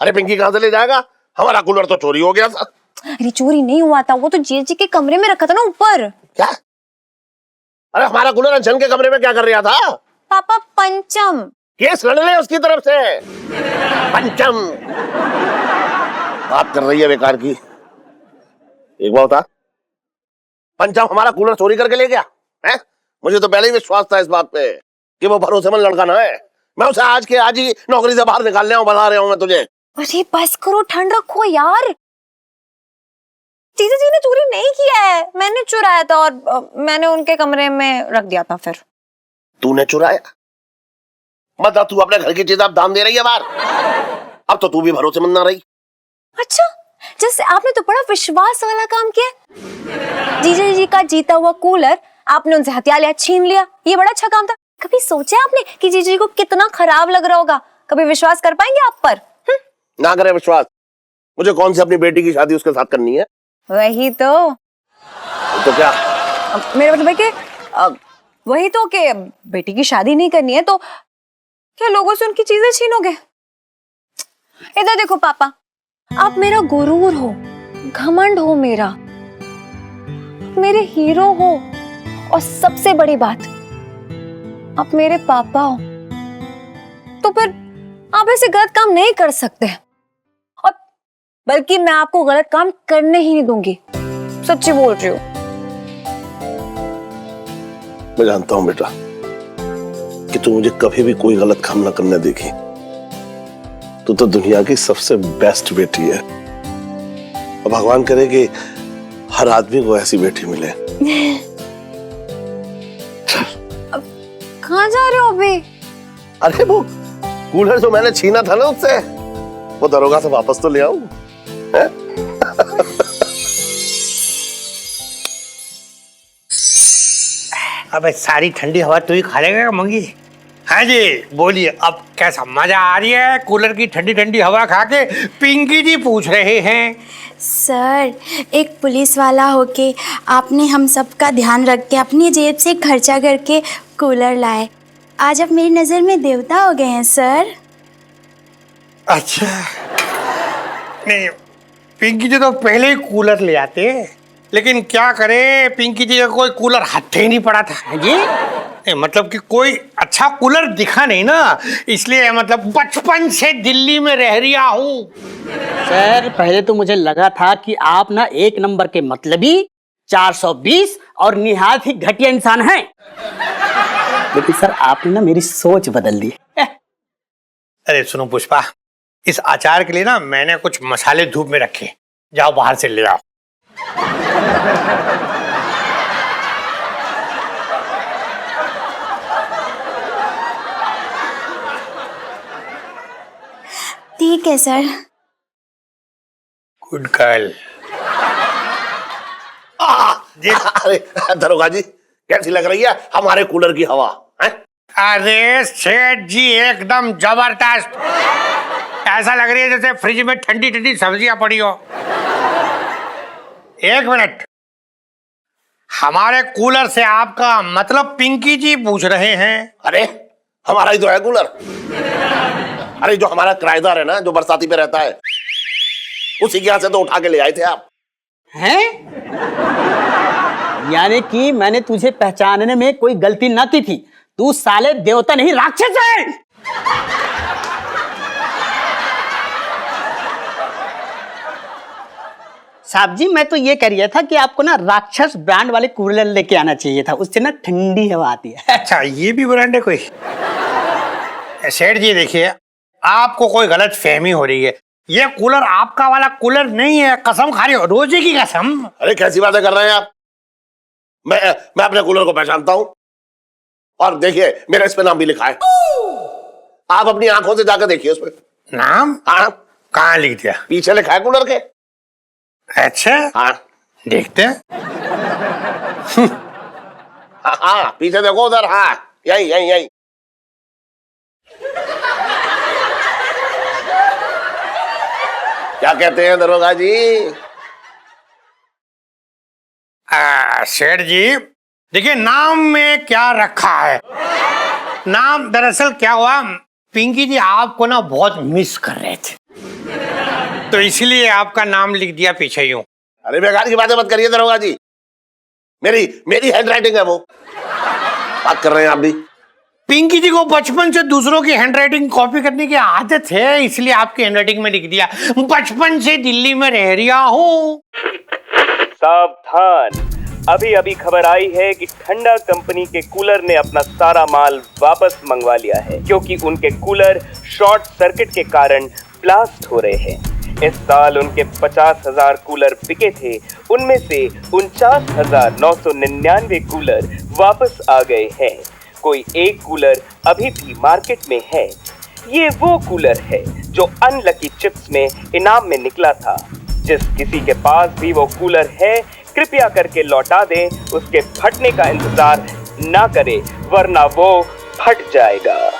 S1: अरे पिंकी कहाँ से ले जाएगा, हमारा कूलर तो चोरी हो गया था।
S3: अरे चोरी नहीं हुआ था, वो तो जीजी के कमरे में रखा था ना ऊपर।
S1: क्या? अरे हमारा कूलर अंशन के कमरे में क्या कर रहा था?
S3: पापा पंचम
S1: केस लड़ ले उसकी तरफ से। पंचम बात कर रही है बेकार की। एक बात बता, पंचम हमारा कूलर चोरी करके ले गया है? मुझे तो पहले ही विश्वास था इस बात पे कि वो भरोसेमंद लड़का ना है। मैं उसे आज के आज ही नौकरी से बाहर निकालने बता रहा हूँ मैं तुझे।
S3: अरे बस करो, ठंड रखो यार। जीजा जी ने चोरी नहीं किया है, मैंने चुराया था और मैंने उनके कमरे में रख दिया था। फिर
S1: तूने चुराया? मतलब तू अपने घर की चीज अब दाम दे रही है बाहर? अब तो तू भी भरोसेमंद ना रही।
S3: अच्छा, जैसे आपने तो बड़ा विश्वास वाला काम किया। जीजा जी का जीता हुआ कूलर आपने उनसे हथिया लिया, छीन लिया, ये बड़ा अच्छा काम था। कभी सोचा आपने कि जीजा जी को कितना खराब लग रहा होगा? कभी विश्वास कर पाएंगे आप पर?
S1: ना करे विश्वास, मुझे कौन सी अपनी बेटी की शादी उसके साथ करनी है?
S3: वही तो
S1: क्या
S3: मेरे मतलब है कि वही तो कि बेटी की शादी नहीं करनी है तो क्या लोगों से उनकी चीजें छीनोगे? इधर देखो पापा, आप मेरा गुरूर हो, घमंड हो मेरा, मेरे हीरो हो, और सबसे बड़ी बात आप मेरे पापा हो। तो फिर आप ऐसे गलत काम नहीं कर सकते, और बल्कि मैं आपको गलत काम करने ही नहीं दूंगी। सच्ची बोल रही हूँ।
S1: मैं जानता हूं बेटा कि तू मुझे कभी भी कोई गलत काम ना करने देगी। तू तो दुनिया की सबसे बेस्ट बेटी है, और भगवान करे कि हर आदमी को ऐसी बेटी मिले।
S3: कहाँ जा रहे हो अभी?
S1: अरे वो कूलर जो मैंने छीना था ना उससे, वो दरोगा से वापस तो ले आऊं।
S7: अबे सारी ठंडी हवा तू ही खा लेगा मंगी? हाँ जी बोलिए, अब कैसा मजा आ रही है कूलर की ठंडी ठंडी हवा खा के? पिंकी जी पूछ रहे हैं।
S11: सर, एक पुलिस वाला होके आपने हम सबका ध्यान रख के अपनी जेब से खर्चा करके कूलर लाए। आज आप मेरी नज़र में देवता हो गए हैं सर।
S7: अच्छा, नहीं पिंकी जी तो पहले ही कूलर ले आते, लेकिन क्या करे पिंकी जी का कोई कूलर हाथ ही नहीं पड़ा था जी। मतलब कि कोई अच्छा कूलर दिखा नहीं ना, इसलिए मतलब बचपन से दिल्ली में रह रहा हूँ।
S8: सर पहले तो मुझे लगा था कि आप ना एक नंबर के मतलबी 420 और निहायत ही घटिया इंसान हैं, लेकिन सर आपने ना मेरी सोच बदल दी।
S7: अरे सुनो पुष्पा, इस अचार के लिए ना मैंने कुछ मसाले धूप में रखे, जाओ बाहर से ले आओ।
S11: ठीक है सर।
S7: Good girl.
S1: अरे दरोगा जी, कैसी लग रही है हमारे कूलर की हवा है?
S7: अरे सेठ जी एकदम जबरदस्त, ऐसा लग रही है जैसे फ्रिज में ठंडी ठंडी सब्जियां पड़ी हो। एक मिनट, हमारे कूलर से आपका मतलब पिंकी जी पूछ रहे हैं?
S1: अरे हमारा ही तो है कूलर। अरे जो हमारा किराएदार है ना, जो बरसाती पे रहता है, उसी के यहाँ से तो उठा के ले आए थे आप।
S8: हैं? यानी कि मैंने तुझे पहचानने में कोई गलती न की थी। तू साले देवता नहीं राक्षस है। साहब जी मैं तो ये कह रहा था कि आपको ना राक्षस ब्रांड वाले कूलर लेके आना चाहिए था, उससे ना ठंडी हवा आती है।
S7: अच्छा ये भी ब्रांड है कोई? सेठ जी देखिए, आपको कोई गलत फहमी हो रही है। ये कूलर आपका वाला कूलर नहीं है, कसम खा रही हो, रोजे की कसम।
S1: अरे कैसी बातें कर रहे हैं आप? मैं अपने कूलर को पहचानता हूं, और देखिए मेरा इस पे नाम भी लिखा है। आप अपनी आंखों से जाकर देखिए उस पे
S7: नाम।
S1: हाँ,
S7: कहाँ लिख दिया?
S1: पीछे लिखा है कूलर के।
S7: अच्छा,
S1: हाँ
S7: देखते हैं।
S1: हाँ, हाँ पीछे देखो उधर। हाँ यही यही यही। क्या कहते हैं दरोगा जी?
S7: सेठ जी, देखिए नाम में क्या रखा है। नाम दरअसल क्या हुआ, पिंकी जी आपको ना बहुत मिस कर रहे थे, तो इसलिए आपका नाम लिख दिया पीछे यूं।
S1: अरे बेकार की बातें मत करिए दरोगा जी, मेरी हैंडराइटिंग है वो। बात कर रहे हैं आप भी।
S7: पिंकी जी को बचपन से दूसरों की हैंडराइटिंग कॉपी करने की आदत है, इसलिए आपकी हैंडराइटिंग में लिख दिया। बचपन से दिल्ली में रह रहा हूँ।
S12: सावधान, अभी अभी खबर आई है कि ठंडा कंपनी के कूलर ने अपना सारा माल वापस मंगवा लिया है, क्योंकि उनके कूलर शॉर्ट सर्किट के कारण ब्लास्ट हो रहे हैं। इस साल उनके 50,000 कूलर बिके थे, उनमें से 49,999 कूलर वापस आ गए हैं। कोई एक कूलर अभी भी मार्केट में है। ये वो कूलर है जो अनलकी चिप्स में इनाम में निकला था। जिस किसी के पास भी वो कूलर है, कृपया करके लौटा दें। उसके फटने का इंतजार ना करें, वरना वो फट जाएगा।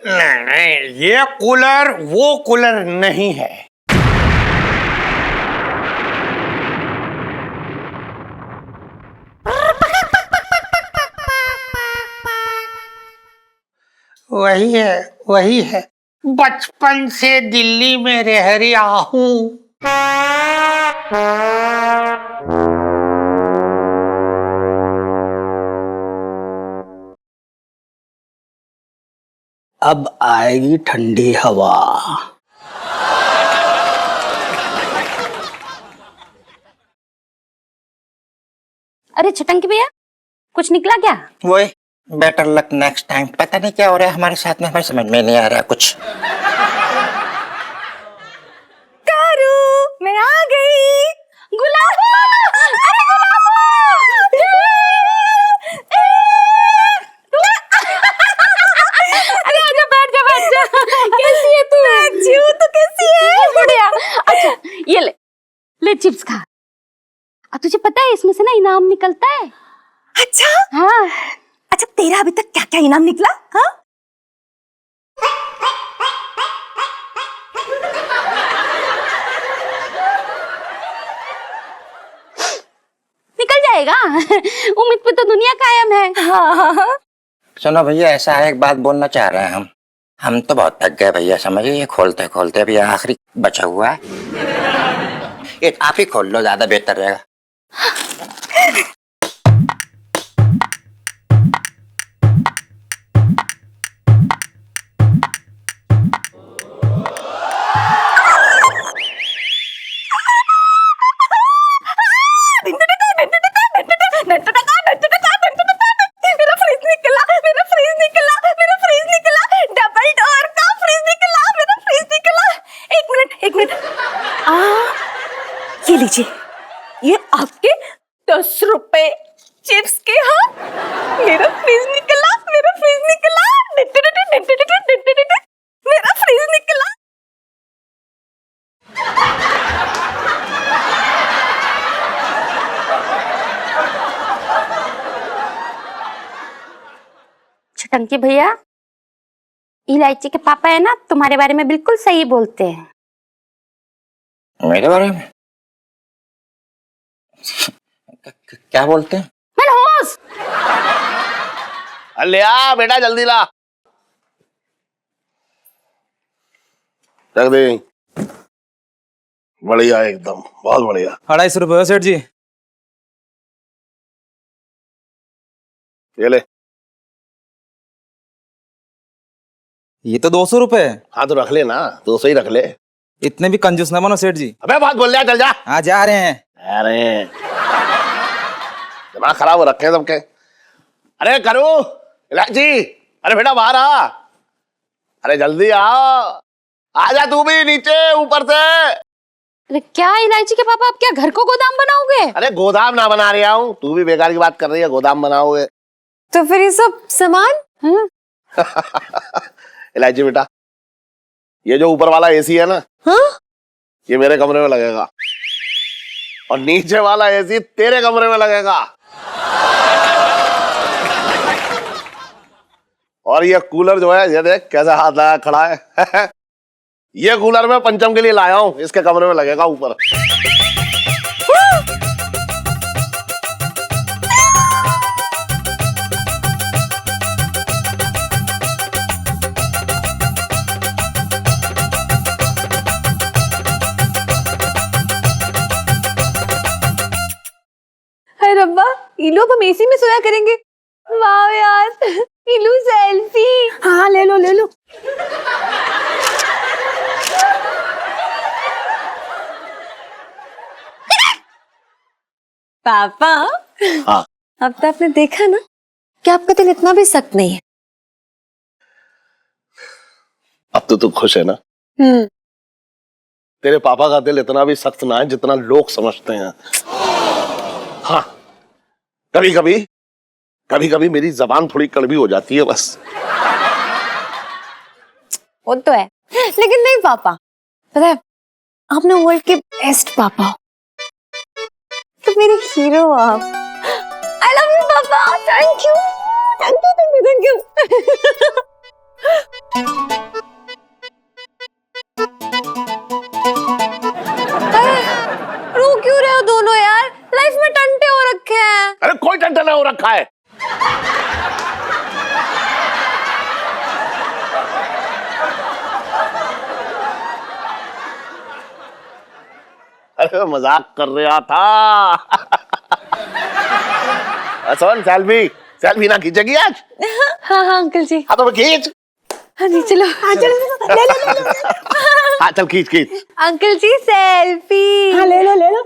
S7: नहीं, ये कूलर वो कूलर नहीं है। वही है। बचपन से दिल्ली में रह रहा हूँ।
S6: अब आएगी ठंडी हवा।
S10: अरे छटंकी भैया, कुछ निकला क्या?
S9: वो बेटर लक नेक्स्ट टाइम। पता नहीं क्या हो रहा है हमारे साथ में, हमें समझ में नहीं आ रहा कुछ।
S3: कारू, मैं आ गई।
S10: गुलाब, अरे अरे आजा, बैठ जा। कैसी है तू?
S3: अच्छी हूँ, तो कैसी है?
S10: बढ़िया। अच्छा ये ले चिप्स खा। अब तुझे पता है इसमें से ना इनाम निकलता है।
S3: अच्छा
S10: हाँ।
S3: अच्छा, तेरा अभी तक क्या क्या इनाम निकला? हाँ,
S10: निकल जाएगा। उम्मीद पे तो दुनिया कायम है।
S3: हाँ।
S9: सुनो भैया, ऐसा है, एक बात बोलना चाह रहे हैं हम तो बहुत थक गए भैया, समझिए। ये खोलते खोलते अभी आखिरी बचा हुआ है, ये आप ही खोल लो, ज्यादा बेहतर रहेगा।
S3: ये लीजिए, ये आपके 10 रुपए चिप्स के। हाँ, मेरा फ्रीज निकला, मेरा फ्रीज निकला, मेरा फ्रीज निकला।
S10: छटंकी भैया, इलायची के पापा है ना, तुम्हारे बारे में बिल्कुल सही बोलते हैं।
S9: मेरे बारे में क्या बोलते हैं?
S10: मनहूस,
S1: ले आ बेटा, जल्दी ला। रख दे। बढ़िया, एकदम बहुत बढ़िया।
S5: 250 रुपये सेठ जी।
S1: ये ले।
S5: ये तो 200 रुपये।
S1: हाँ तो रख ले ना, 200 ही रख ले।
S5: इतने भी कंजूस ना बनो सेठ जी।
S1: अबे बात बोल रहा, चल जा।
S5: हाँ जा रहे हैं।
S1: अरे दिमाग खराब हो रखे हैं सबके। अरे करो इलायची, अरे बेटा बाहर आ, अरे जल्दी आ। आजा तू भी नीचे ऊपर से।
S10: अरे क्या इलायची के पापा, आप क्या घर को गोदाम बनाओगे?
S1: अरे गोदाम ना बना रहा हूँ, तू भी बेकार की बात कर रही है, गोदाम बनाओगे।
S3: तो फिर ये सब सामान?
S1: इलायची बेटा, ये जो ऊपर वाला एसी है ना,
S3: हाँ?
S1: ये मेरे कमरे में लगेगा और नीचे वाला एसी तेरे कमरे में लगेगा। और ये कूलर जो है, ये देख कैसा हाथ लगा खड़ा है। ये कूलर मैं पंचम के लिए लाया हूं, इसके कमरे में लगेगा ऊपर।
S3: हाय रब्बा, इलू अब हम एसी में सोया करेंगे। वाह यार, इलू सेल्फी।
S2: हाँ ले लो ले लो।
S3: पापा,
S1: हाँ
S3: अब तो आपने देखा ना कि आपका दिल इतना भी सख्त नहीं है।
S1: अब तो तू खुश है ना? तेरे पापा का दिल इतना भी सख्त ना है जितना लोग समझते हैं। हाँ, कभी कभी मेरी जबान थोड़ी कड़वी हो जाती है बस।
S3: वो तो है, लेकिन नहीं पापा, पता है आपने वर्ल्ड के बेस्ट पापा हो। तो मेरे हीरो हो आप। आई लव यू पापा, thank you thank you thank you thank you. रो क्यों रहे हो दोनों यार? लाइफ में टंटे हो रखे हैं।
S1: अरे कोई टंटा ना हो रखा है। अरे मजाक कर रहा था। सुन, सेल्फी ना खींचेगी आज?
S3: हाँ हाँ अंकल जी।
S1: हाँ तो मैं खींच।
S3: हाँ जी चलो। हाँ चलो ले लो।
S1: हाँ चल खींच।
S3: अंकल जी सेल्फी।
S2: हाँ ले लो।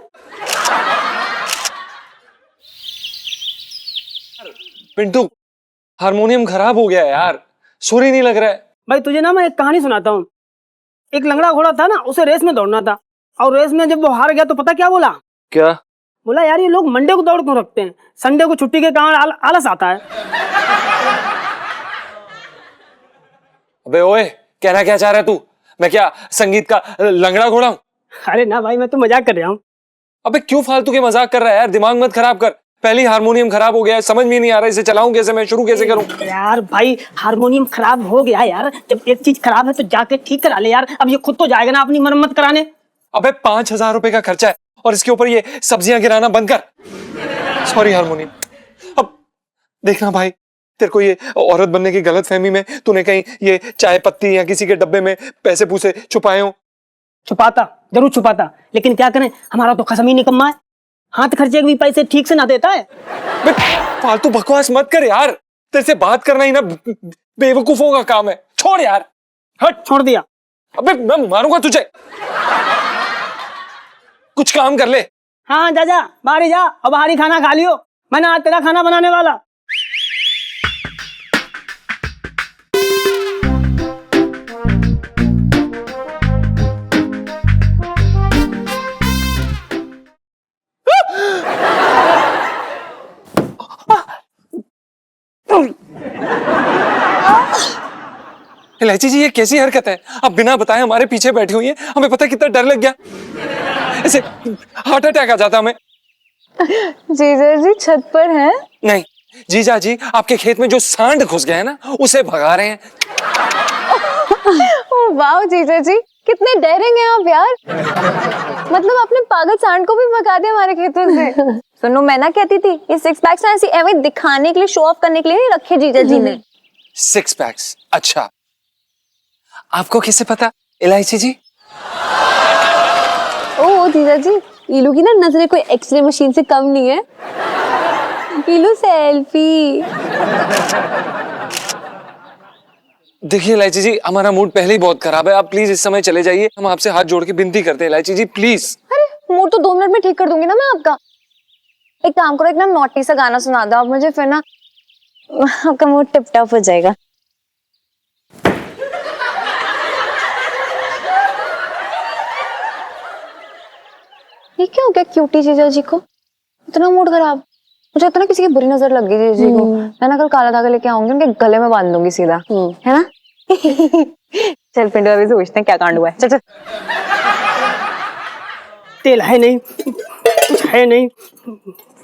S4: पिंटू, हारमोनियम खराब हो गया है यार, सुर ही नहीं लग रहा है।
S2: भाई तुझे ना मैं एक कहानी सुनाता हूँ। एक लंगड़ा घोड़ा था ना, उसे रेस में दौड़ना था, और रेस में जब वो हार गया तो पता क्या बोला?
S4: क्या
S2: बोला, यार ये लोग मंडे को दौड़ क्यों रखते हैं, संडे को छुट्टी के कारण आलस आता है।
S4: अबे ओए, कहना क्या चाह रहा है तू? मैं क्या संगीत का लंगड़ा घोड़ा हूँ?
S2: अरे ना भाई, मैं तो मजाक कर रहा हूँ।
S4: अबे क्यों फालतू के मजाक कर रहा है यार, दिमाग मत खराब कर। पहली हारमोनियम खराब हो गया है, समझ में नहीं आ रहा इसे चलाऊं कैसे, मैं शुरू कैसे करूं?
S2: यार भाई, हारमोनियम खराब हो गया यार, जब एक चीज खराब है तो जाके ठीक करा ले यार। अब ये खुद तो जाएगा ना अपनी मरम्मत कराने।
S4: अबे 5,000 रुपए का खर्चा है और इसके ऊपर ये सब्जियां गिराना बंद कर। Sorry harmonium. अब देखना भाई, तेरे को ये औरत बनने की गलत फहमी में तूने कहीं ये चाय पत्ती या किसी के डब्बे में पैसे पूसे छुपाए हो।
S2: छुपाता, जरूर छुपाता, लेकिन क्या करें, हमारा तो खसम ही निकम्मा है, हाथ खर्चे के भी पैसे ठीक से ना देता है।
S4: फालतू बकवास मत कर यार, तेरे से बात करना ही ना बेवकूफों का काम है। छोड़ यार, हट।
S2: छोड़ दिया।
S4: अबे मैं मारूंगा तुझे, कुछ काम कर ले।
S2: हाँ जा बाहर ही जा और बाहर ही खाना खा लियो, मैंने आज तेरा खाना बनाने वाला।
S4: इलायची जी, ये कैसी हरकत है? आप बिना बताए हमारे पीछे बैठी हुई हैं, हमें पता कितना डर लग गया, ऐसे हार्ट अटैक आ जाता हमें।
S3: जीजा जी छत पर हैं?
S4: नहीं, जीजा जी आपके खेत में जो सांड घुस गया है ना, उसे भगा रहे हैं।
S3: ओह वाह जीजा जी, कितने डेयरिंग हैं आप यार। मतलब आपने पागल सांड को भी भगा दिया हमारे खेतों से। सुनो, मैं ना कहती थी ये सिक्स पैक्स ऐसे एवं दिखाने के लिए, शो ऑफ करने के लिए नहीं रखे जीजा जी ने।
S4: 6 पैक्स? अच्छा, आपको कैसे पता इलायची जी?
S3: ओ जीजा जी, इलू की ना नजरें कोई एक्सरे मशीन से कम नहीं है। इलू सेल्फी।
S4: देखिए इलायची जी, हमारा मूड पहले ही बहुत खराब है, आप प्लीज इस समय चले जाइए, हम आपसे हाथ जोड़ के विनती करते हैं इलायची जी, प्लीज।
S3: अरे मूड तो 2 मिनट में ठीक कर दूंगी ना मैं आपका। एक काम करो, एक ना नॉटी सा गाना सुना दो आप मुझे, फिर ना आपका मूड टिप टॉप हो जाएगा। ये क्या हो गया क्यूटी जीजा जी को? इतना मूड खराब। मुझे इतना किसी की बुरी नजर लग गई जीजा जी को। मैं ना कल काला धागा लेके आऊंगी, उनके गले में बांध दूंगी सीधा, है ना? चल पिंडू, अभी सोचते हैं क्या कांड हुआ है। चल चल।
S2: तेल है नहीं, कुछ है नहीं,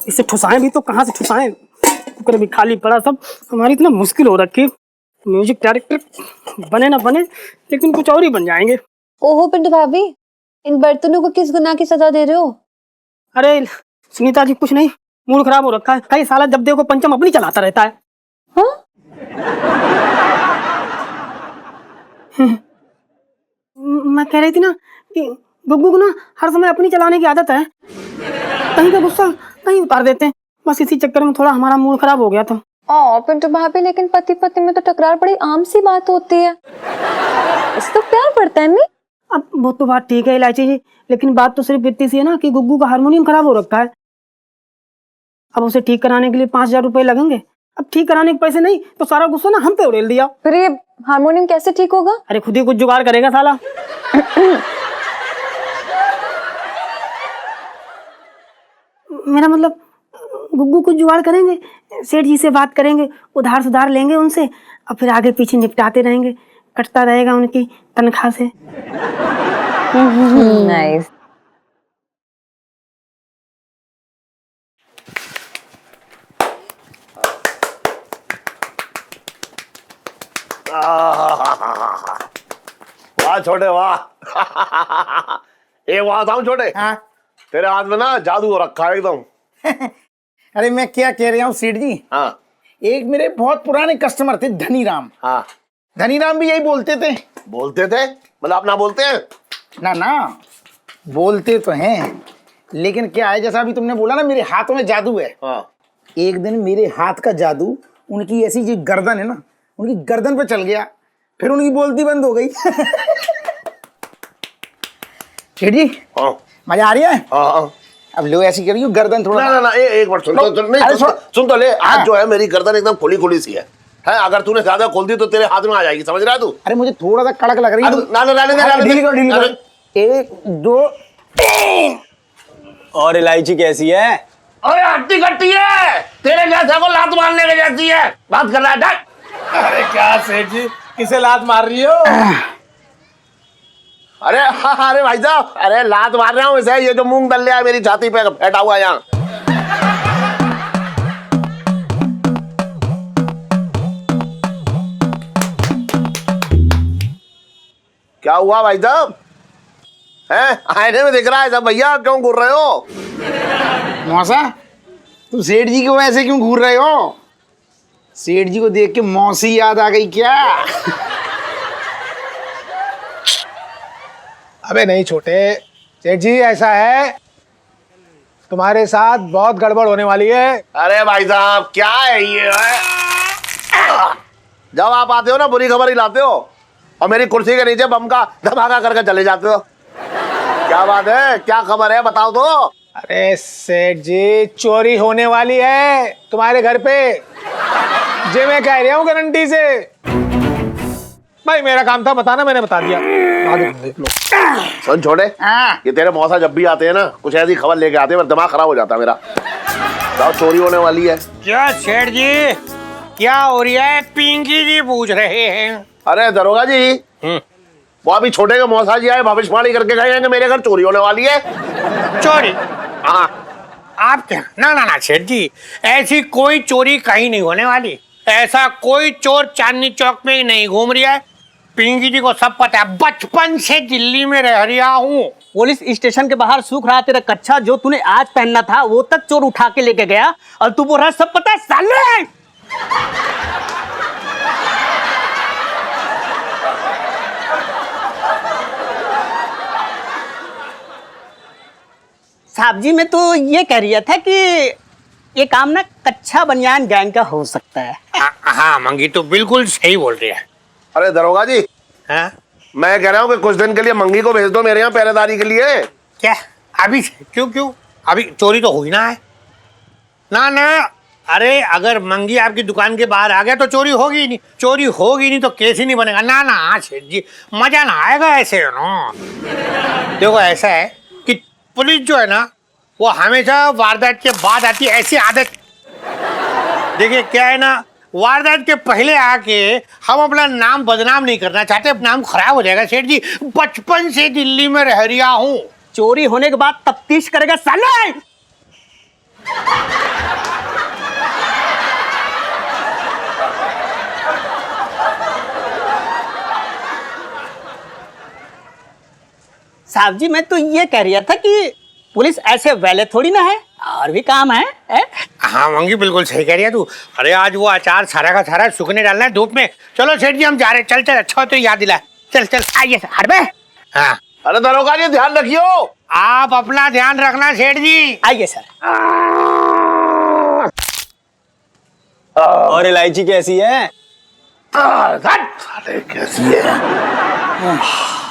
S2: इसे ठुसाएं भी तो कहाँ से ठुसाएं? कुकर भी खाली पड़ा सब। हमारी इतना मुश्किल हो रखी, म्यूजिक डायरेक्टर बने ना बने लेकिन कुछ और ही बन जाएंगे।
S3: ओहो पिंटू भाभी, इन बर्तनों को किस गुनाह की सजा दे रहे हो?
S2: अरे सुनीता जी कुछ नहीं, मूड खराब हो रखा है। कई साला जब देखो पंचम अपनी चलाता रहता है।
S3: हाँ?
S2: मैं कह रही थी ना कि गुग्गू को ना हर समय अपनी चलाने की आदत है, कहीं का गुस्सा कहीं उतार देते हैं। बस इसी चक्कर में थोड़ा हमारा मूड खराब हो गया था।
S3: पिंटू भाभी, लेकिन पति पत्नी में तो टकरार बड़ी आम सी बात होती है, इससे तो प्यार पड़ता है नहीं?
S2: अब वो तो बात ठीक है इलायची जी, लेकिन बात तो सिर्फ इतनी सी है ना कि गुग्गू का हारमोनियम खराब हो रखा है। अब उसे ठीक कराने के लिए 5,000 रुपए लगेंगे। अब ठीक कराने के पैसे नहीं तो सारा गुस्सा ना हम पे उड़ेल दिया।
S3: फिर ये हारमोनियम कैसे ठीक होगा?
S2: अरे खुद ही कुछ जुगाड़ करेगा साला। मेरा मतलब गुग्गू कुछ जुगाड़ करेंगे, सेठ जी से बात करेंगे, उधार सुधार लेंगे उनसे, और फिर आगे पीछे निपटाते रहेंगे, कटता रहेगा उनकी तनख्वाह से।
S3: नाइस।
S1: वाह छोटे वाह। एक बात बताऊं छोटे,
S6: हाँ।
S1: तेरे हाथ में ना जादू हो रखा है एकदम।
S6: अरे मैं क्या कह रहा हूँ सेठ जी,
S1: हाँ
S6: एक मेरे बहुत पुराने कस्टमर थे धनी राम।
S1: हाँ,
S6: धनी राम भी यही बोलते थे।
S1: बोलते थे मतलब अपना बोलते हैं?
S6: ना ना, बोलते तो हैं, लेकिन क्या है जैसा अभी तुमने बोला ना मेरे हाथों में जादू है।
S1: हाँ।
S6: एक दिन मेरे हाथ का जादू उनकी ऐसी जो गर्दन है ना, उनकी गर्दन पे चल गया, फिर उनकी बोलती बंद हो गई। सेठ जी,
S1: हाँ
S6: मजा आ रही है?
S1: हाँ हाँ।
S6: अब लो ऐसी करिए गर्दन थोड़ा।
S1: ना ना ना, एक बार सुन तो, नहीं सुन तो ले। आज जो है मेरी गर्दन एकदम खुली खुली सी है, अगर तूने ज्यादा खोल दी तो तेरे हाथ में आ जाएगी, समझ रहा है तू?
S6: अरे मुझे थोड़ा सा कड़क लग रही है।
S1: ना ना ना,
S6: ढीली करो। 1 2 3।
S8: और इलायची कैसी है?
S1: अरे हट्टी कट्टी है, तेरे जैसे को लात मारने के जैसी है। बात कर रहा है डट।
S8: अरे क्या सेठ जी, किसे लात मार रही हो?
S1: अरे हाँ, अरे भाई साहब, अरे लात मार रहा हूँ इसे, ये जो मूंग दल है मेरी छाती पे बैठा हुआ यहाँ। क्या हुआ भाई साहब? हैं, आईने में दिख रहा है सब भैया, क्यों घूर रहे हो?
S6: मौसा, तुम सेठ जी को ऐसे क्यों घूर रहे हो? सेठ जी को देख के मौसी याद आ गई क्या?
S13: अबे नहीं छोटे, सेठ जी ऐसा है, तुम्हारे साथ बहुत गड़बड़ होने वाली है।
S1: अरे भाई साहब क्या है ये है? जब आप आते हो ना बुरी खबर ही लाते हो, और मेरी कुर्सी के नीचे बम का धमाका करके चले जाते हो। क्या बात है, क्या खबर है बताओ तो।
S13: अरे सेठ जी, चोरी होने वाली है तुम्हारे घर पे, जे मैं कह रहा हूँ गारंटी से। भाई मेरा काम था बताना, मैंने बता दिया।
S1: सुन छोटे, ये तेरे मौसा जब भी आते हैं ना कुछ ऐसी खबर लेके आते हैं, दिमाग खराब हो जाता है मेरा। तो चोरी होने वाली है।
S7: क्या सेठ जी क्या हो रही है? पिंकी जी पूछ रहे हैं।
S1: अरे दरोगा जी, वो अभी छोटे के मौसा जी आए, भविष्यवाणी करके गए हैं कि मेरे घर चोरी होने वाली है।
S7: चोरी?
S1: हाँ।
S7: आप क्या? ना ना ना सेठ जी, ऐसी कोई चोरी कहीं नहीं होने वाली। ऐसा कोई चोर चांदनी चौक में नहीं घूम रहा है। पिंकी जी को सब पता है, बचपन से दिल्ली में रह रहा हूँ।
S8: पुलिस स्टेशन के बाहर सूख रहा तेरा कच्छा जो तूने आज पहनना था, वो तक चोर उठा के लेके गया, और तू बोल रहा सब पता है साले। साहब जी, मैं तो ये कह रहा था कि ये काम ना कच्चा बनियान गैंग का हो सकता है।
S7: हाँ मंगी तो बिल्कुल सही बोल रही है।
S1: अरे दरोगा जी,
S7: हाँ?
S1: मैं कह रहा हूँ कि कुछ दिन के लिए मंगी को भेज दो मेरे यहाँ पहरेदारी के लिए।
S7: क्या अभी? क्यों अभी चोरी तो हुई ना है ना। ना अरे अगर मंगी आपकी दुकान के बाहर आ गया तो चोरी होगी नहीं, चोरी होगी नहीं तो केस ही नहीं बनेगा। ना ना सेठ जी, मजा ना आएगा ऐसे ना। देखो ऐसा है कि पुलिस जो है ना वो हमेशा वारदात के बाद आती है, ऐसी आदत। देखिए क्या है ना, वारदात के पहले आके हम अपना नाम बदनाम नहीं करना चाहते, नाम खराब हो जाएगा सेठ जी। बचपन से दिल्ली में रह रिया हूँ।
S8: चोरी होने के बाद तफ्तीश करेगा साले। साहब जी मैं तो ये कह रहा था कि पुलिस ऐसे वेले थोड़ी ना है, और भी काम है,
S7: हाँ मंगी बिल्कुल सही कह रही है तू। अरे आज वो अचार सारा का सारा सूखने डालना है धूप में। चलो सेठ जी हम जा रहे हैं। चल चल, अच्छा तो याद दिला। चल चल आइए सर। अरे हाँ
S1: अरे दरोगा जी ध्यान रखियो।
S7: आप अपना ध्यान रखना सेठ जी।
S8: आइए सर। और इलायची कैसी है?
S1: अरे कैसी है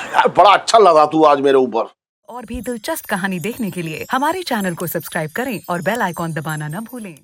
S1: यार, बड़ा अच्छा लगा तू आज मेरे ऊपर।
S14: और भी दिलचस्प कहानी देखने के लिए हमारे चैनल को सब्सक्राइब करें और बेल आइकॉन दबाना न भूलें।